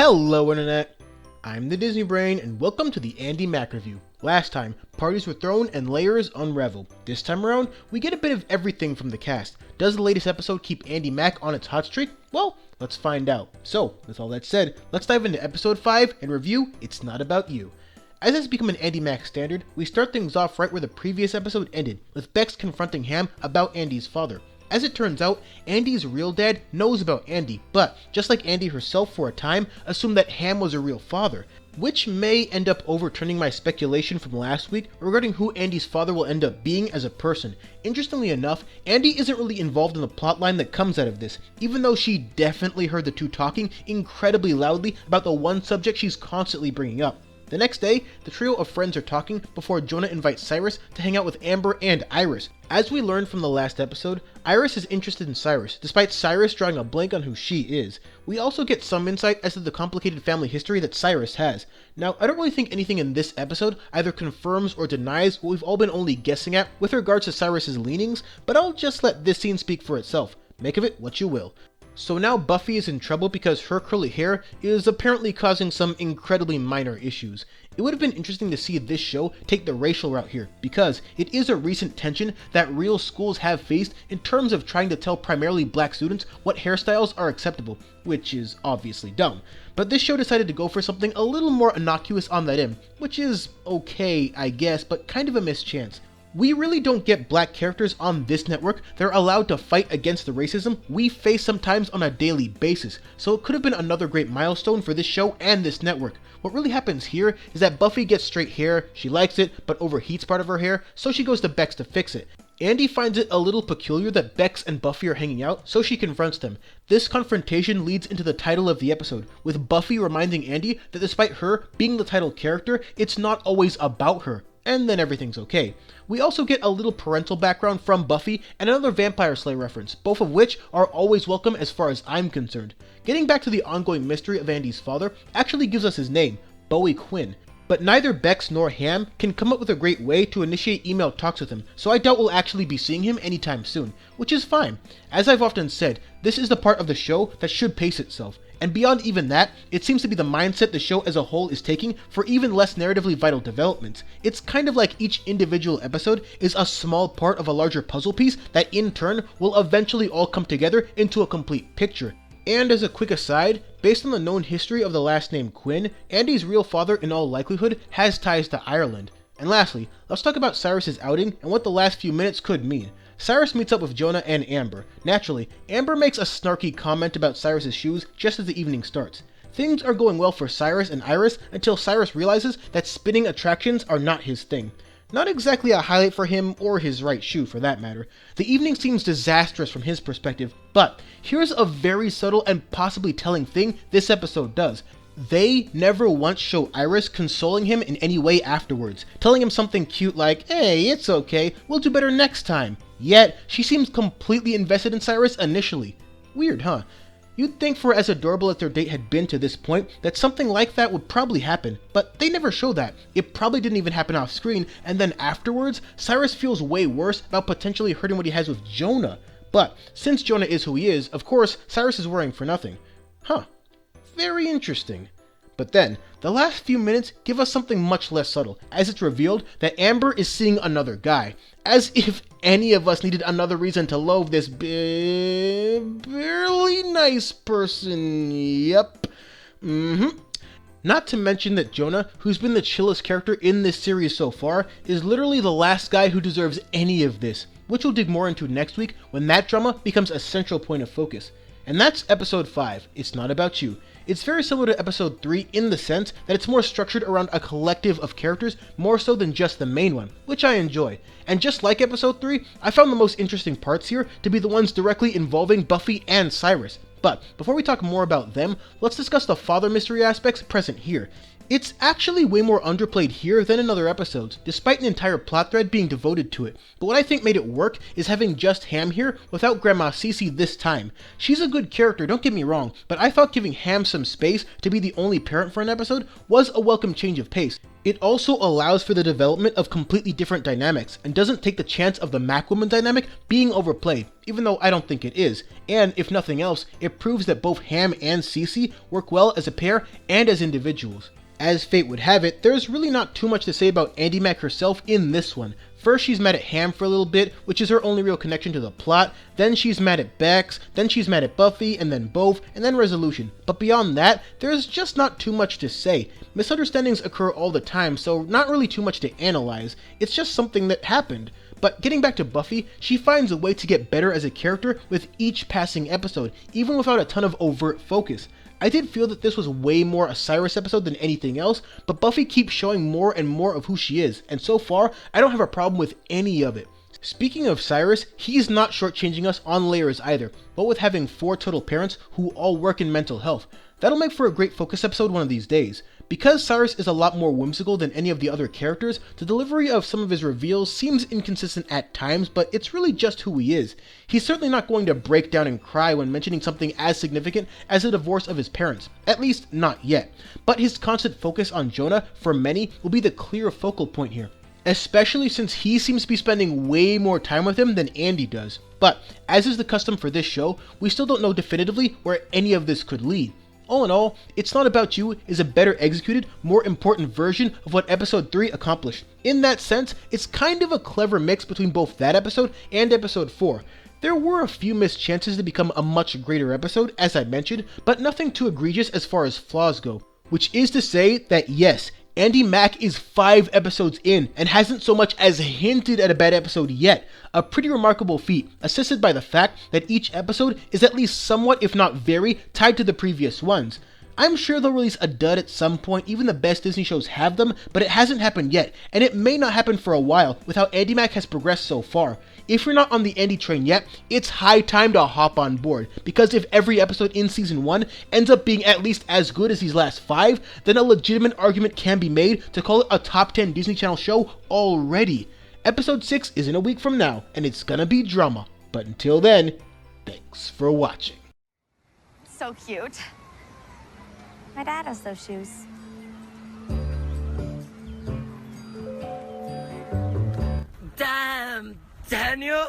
Hello Internet! I'm the Disney Brain and welcome to the Andi Mack review. Last time, parties were thrown and layers unraveled. This time around, we get a bit of everything from the cast. Does the latest episode keep Andi Mack on its hot streak? Well, let's find out. So, with all that said, let's dive into episode 5 and review It's Not About You. As has become an Andi Mack standard, we start things off right where the previous episode ended, with Bex confronting Ham about Andi's father. As it turns out, Andi's real dad knows about Andi, but just like Andi herself for a time, assumed that Ham was a real father, which may end up overturning my speculation from last week regarding who Andi's father will end up being as a person. Interestingly enough, Andi isn't really involved in the plotline that comes out of this, even though she definitely heard the two talking incredibly loudly about the one subject she's constantly bringing up. The next day, the trio of friends are talking before Jonah invites Cyrus to hang out with Amber and Iris. As we learned from the last episode, Iris is interested in Cyrus, despite Cyrus drawing a blank on who she is. We also get some insight as to the complicated family history that Cyrus has. Now, I don't really think anything in this episode either confirms or denies what we've all been only guessing at with regards to Cyrus's leanings, but I'll just let this scene speak for itself. Make of it what you will. So now Buffy is in trouble because her curly hair is apparently causing some incredibly minor issues. It would have been interesting to see this show take the racial route here, because it is a recent tension that real schools have faced in terms of trying to tell primarily black students what hairstyles are acceptable, which is obviously dumb. But this show decided to go for something a little more innocuous on that end, which is okay, I guess, but kind of a mischance. We really don't get black characters on this network that are allowed to fight against the racism we face sometimes on a daily basis, so it could have been another great milestone for this show and this network. What really happens here is that Buffy gets straight hair, she likes it, but overheats part of her hair, so she goes to Bex to fix it. Andi finds it a little peculiar that Bex and Buffy are hanging out, so she confronts them. This confrontation leads into the title of the episode, with Buffy reminding Andi that despite her being the title character, it's not always about her. And then everything's okay. We also get a little parental background from Buffy and another Vampire Slayer reference, both of which are always welcome as far as I'm concerned. Getting back to the ongoing mystery of Andi's father actually gives us his name, Bowie Quinn. But neither Bex nor Ham can come up with a great way to initiate email talks with him, so I doubt we'll actually be seeing him anytime soon, which is fine. As I've often said, this is the part of the show that should pace itself. And beyond even that, it seems to be the mindset the show as a whole is taking for even less narratively vital developments. It's kind of like each individual episode is a small part of a larger puzzle piece that in turn will eventually all come together into a complete picture. And as a quick aside, based on the known history of the last name Quinn, Andi's real father in all likelihood has ties to Ireland. And lastly, let's talk about Cyrus's outing and what the last few minutes could mean. Cyrus meets up with Jonah and Amber. Naturally, Amber makes a snarky comment about Cyrus's shoes just as the evening starts. Things are going well for Cyrus and Iris until Cyrus realizes that spinning attractions are not his thing. Not exactly a highlight for him or his right shoe for that matter. The evening seems disastrous from his perspective, but here's a very subtle and possibly telling thing this episode does. They never once show Iris consoling him in any way afterwards, telling him something cute like, "Hey, it's okay, we'll do better next time." Yet, she seems completely invested in Cyrus initially. Weird, huh? You'd think for as adorable as their date had been to this point, that something like that would probably happen, but they never show that. It probably didn't even happen off screen, and then afterwards, Cyrus feels way worse about potentially hurting what he has with Jonah. But, since Jonah is who he is, of course, Cyrus is worrying for nothing. Huh. Very interesting. But then, the last few minutes give us something much less subtle, as it's revealed that Amber is seeing another guy. As if any of us needed another reason to loathe this barely nice person. Yep. Not to mention that Jonah, who's been the chillest character in this series so far, is literally the last guy who deserves any of this, which we'll dig more into next week when that drama becomes a central point of focus. And that's episode 5, It's Not About You. It's very similar to episode 3 in the sense that it's more structured around a collective of characters more so than just the main one, which I enjoy. And just like episode 3, I found the most interesting parts here to be the ones directly involving Buffy and Cyrus. But before we talk more about them, let's discuss the father mystery aspects present here. It's actually way more underplayed here than in other episodes, despite an entire plot thread being devoted to it. But what I think made it work is having just Ham here without Grandma Cece this time. She's a good character, don't get me wrong, but I thought giving Ham some space to be the only parent for an episode was a welcome change of pace. It also allows for the development of completely different dynamics, and doesn't take the chance of the Mac-Woman dynamic being overplayed, even though I don't think it is. And if nothing else, it proves that both Ham and Cece work well as a pair and as individuals. As fate would have it, there's really not too much to say about Andi Mack herself in this one. First she's mad at Ham for a little bit, which is her only real connection to the plot, then she's mad at Bex, then she's mad at Buffy, and then both, and then resolution. But beyond that, there's just not too much to say. Misunderstandings occur all the time, so not really too much to analyze, it's just something that happened. But getting back to Buffy, she finds a way to get better as a character with each passing episode, even without a ton of overt focus. I did feel that this was way more a Cyrus episode than anything else, but Buffy keeps showing more and more of who she is, and so far, I don't have a problem with any of it. Speaking of Cyrus, he's not shortchanging us on layers either, but with having 4 total parents who all work in mental health. That'll make for a great focus episode one of these days. Because Cyrus is a lot more whimsical than any of the other characters, the delivery of some of his reveals seems inconsistent at times, but it's really just who he is. He's certainly not going to break down and cry when mentioning something as significant as the divorce of his parents, at least not yet. But his constant focus on Jonah, for many, will be the clear focal point here, especially since he seems to be spending way more time with him than Andi does. But, as is the custom for this show, we still don't know definitively where any of this could lead. All in all, It's Not About You is a better executed, more important version of what episode 3 accomplished. In that sense, it's kind of a clever mix between both that episode and episode 4. There were a few missed chances to become a much greater episode, as I mentioned, but nothing too egregious as far as flaws go. Which is to say that yes, Andi Mack is 5 episodes in and hasn't so much as hinted at a bad episode yet. A pretty remarkable feat, assisted by the fact that each episode is at least somewhat, if not very, tied to the previous ones. I'm sure they'll release a dud at some point, even the best Disney shows have them, but it hasn't happened yet, and it may not happen for a while with how Andi Mack has progressed so far. If you're not on the Andi train yet, it's high time to hop on board, because if every episode in season 1 ends up being at least as good as these last 5, then a legitimate argument can be made to call it a top 10 Disney Channel show already. Episode 6 is in a week from now, and it's gonna be drama. But until then, thanks for watching. So cute. My dad has those shoes. Damn, Daniel!